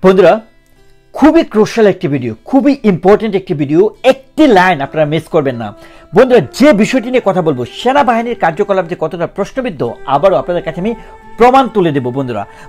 বন্ধুরা খুবই ক্রুশাল একটি ভিডিও, খুবই ইম্পর্টেন্ট একটি ভিডিও, একটি লাইন আপনারা মিস করবেন না। বন্ধুরা যে বিষয়টি নিয়ে কথা বলবো, সেনাবাহিনীর কার্যকলাপ যে কতটা প্রশ্নবিদ্ধ, আবারও আপনাদের কাছে আমি প্রমাণ তুলে দেব।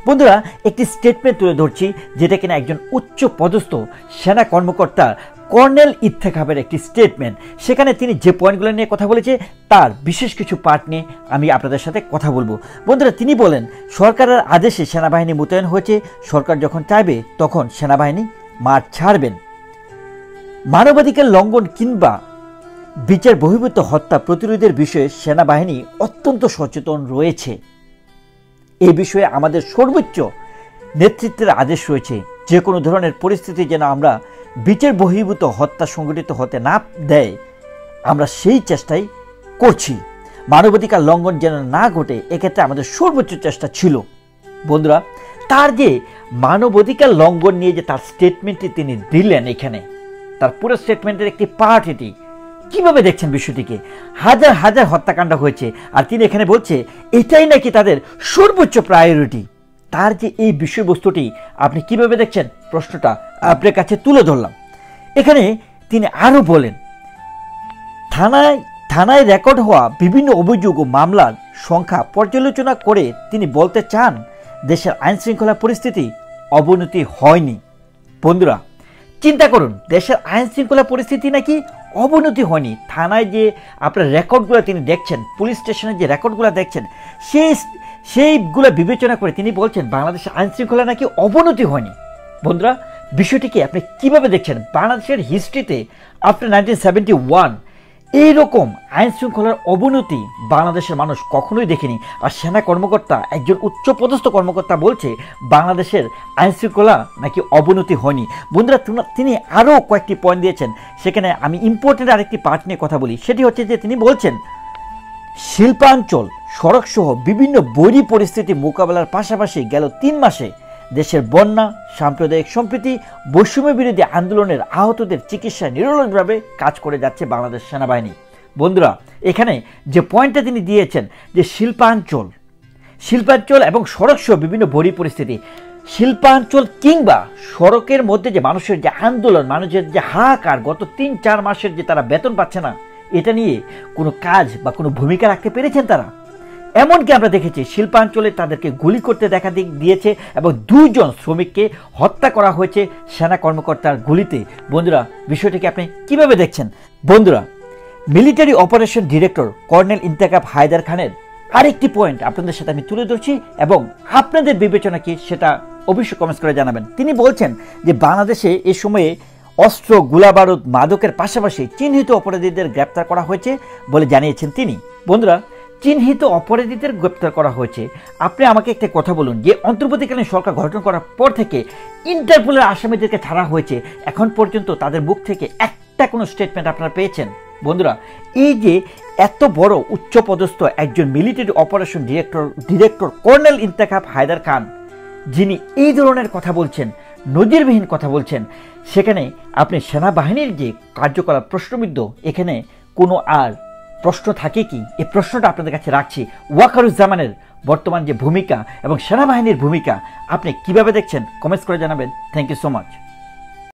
বন্ধুরা একটি স্টেটমেন্ট তুলে ধরছি, যেটা কিনা একজন উচ্চ পদস্থ সেনা কর্মকর্তা কর্নেল ইত্তেখাবের একটি স্টেটমেন্ট। সেখানে তিনি যে পয়েন্টগুলো নিয়ে কথা বলেছে তার বিশেষ কিছু পার্ট নিয়ে আমি আপনাদের সাথে কথা বলবো। বন্ধুরা তিনি বলেন, সরকারের আদেশে সেনাবাহিনী মোতায়েন হয়েছে, সরকার যখন চাইবে তখন সেনাবাহিনী মাঠ ছাড়বেন। মানবাধিকার লঙ্ঘন কিংবা বিচার বহির্ভূত হত্যা প্রতিরোধের বিষয়ে সেনাবাহিনী অত্যন্ত সচেতন রয়েছে। এই বিষয়ে আমাদের সর্বোচ্চ নেতৃত্বের আদেশ রয়েছে, যে কোনো ধরনের পরিস্থিতি যেন আমরা বিচার বহির্ভূত হত্যা সংঘটিত হতে না দেয়, আমরা সেই চেষ্টাই করছি। মানবাধিকার লঙ্ঘন যেন না ঘটে, এক্ষেত্রে আমাদের সর্বোচ্চ চেষ্টা ছিল। বন্ধুরা তার যে মানবাধিকার লঙ্ঘন নিয়ে যে তার স্টেটমেন্টটি তিনি দিলেন, এখানে তার পুরো স্টেটমেন্টের একটি পার্ট এটি। কিভাবে দেখছেন বিষয়টিকে? হাজার হাজার হত্যাকাণ্ড হয়েছে, আর তিনি এখানে বলছে এটাই নাকি তাদের সর্বোচ্চ প্রায়োরিটি। তার যে এই বিষয়বস্তুটি আপনি কিভাবে দেখছেন, প্রশ্নটা আপনার কাছে তুলে ধরলাম। এখানে তিনি আরও বলেন, থানায় রেকর্ড হওয়া বিভিন্ন অভিযোগ ও মামলার সংখ্যা পর্যালোচনা করে তিনি বলতে চান দেশের আইন শৃঙ্খলা পরিস্থিতি অবনতি হয়নি। বন্ধুরা চিন্তা করুন, দেশের আইন শৃঙ্খলা পরিস্থিতি নাকি অবনতি হয়নি। থানায় যে আপনার রেকর্ডগুলো তিনি দেখছেন, পুলিশ স্টেশনের যে রেকর্ডগুলো দেখছেন, সেইগুলো বিবেচনা করে তিনি বলছেন বাংলাদেশের আইন শৃঙ্খলা নাকি অবনতি হয়নি। বন্ধুরা বিষয়টিকে আপনি কিভাবে দেখছেন? বাংলাদেশের হিস্ট্রিতে আফটার 1971 এইরকম আইন শৃঙ্খলার অবনতি বাংলাদেশের মানুষ কখনোই দেখেনি। আর সেনা কর্মকর্তা, একজন উচ্চপদস্থ কর্মকর্তা বলছে বাংলাদেশের আইন শৃঙ্খলা নাকি অবনতি হয়নি। বন্ধুরা তিনি আরও কয়েকটি পয়েন্ট দিয়েছেন, সেখানে আমি ইম্পর্টেন্ট আরেকটি পার্ট নিয়ে কথা বলি। সেটি হচ্ছে যে তিনি বলছেন শিল্পাঞ্চল, সড়কসহ বিভিন্ন বৈরী পরিস্থিতি মোকাবেলার পাশাপাশি গেল 3 মাসে দেশের বন্যা, সাম্প্রদায়িক সম্প্রীতি, বৈষম্য বিরোধী আন্দোলনের আহতদের চিকিৎসায় নিরলসভাবে কাজ করে যাচ্ছে বাংলাদেশ সেনাবাহিনী। বন্ধুরা এখানে যে পয়েন্টটা তিনি দিয়েছেন যে শিল্পাঞ্চল এবং সড়কসহ বিভিন্ন বৈরী পরিস্থিতি, শিল্পাঞ্চল কিংবা সড়কের মধ্যে যে মানুষের যে আন্দোলন, মানুষের যে হাহাকার, গত 3-4 মাসের যে তারা বেতন পাচ্ছে না, এটা নিয়ে কোনো কাজ বা কোনো ভূমিকা রাখতে পেরেছেন তারা? এমনকি আমরা দেখেছি শিল্পাঞ্চলে তাদেরকে গুলি করতে দেখা দিয়েছে এবং 2 জন শ্রমিককে হত্যা করা হয়েছে সেনা কর্মকর্তার গুলিতে। বন্ধুরা বিষয়টিকে আপনি কিভাবে দেখছেন? বন্ধুরা military operation director colonel Ittekhab Haider খানের আরেকটি পয়েন্ট আপনাদের সাথে আমি তুলে ধরছি এবং আপনাদের বিবেচনা কি সেটা অবশ্যই কমেন্টস করে জানাবেন। তিনি বলছেন যে বাংলাদেশে এ সময়ে অস্ত্র, গোলাবারুদ, মাদকের পাশাপাশি চিহ্নিত অপরাধীদের গ্রেপ্তার করা হয়েছে বলে জানিয়েছেন তিনি। বন্ধুরা চিহ্নিত অপরাধীদের গ্রেপ্তার করা হয়েছে, আপনি আমাকে একটা কথা বলুন যে অন্তর্বর্তীকালীন সরকার গঠন করার পর থেকে ইন্টারপোলের আসামিদেরকে ছাড়া হয়েছে, এখন পর্যন্ত তাদের মুখ থেকে একটা কোনো স্টেটমেন্ট আপনারা পেয়েছেন? বন্ধুরা এই যে এত বড় উচ্চপদস্থ একজন military operation director colonel Ittekhab Haider Khan, যিনি এই ধরনের কথা বলছেন, নজিরবিহীন কথা বলছেন, সেখানে আপনি সেনাবাহিনীর যে কার্যকলাপ প্রশ্নবিদ্ধ, এখানে কোনো আর প্রশ্ন থাকে কি? এই প্রশ্নটা আপনাদের কাছে রাখছি। ওয়াকারুজ্জামানের বর্তমান যে ভূমিকা এবং সেনাবাহিনীর ভূমিকা আপনি কিভাবে দেখছেন, কমেন্টস করে জানাবেন। Thank you so much.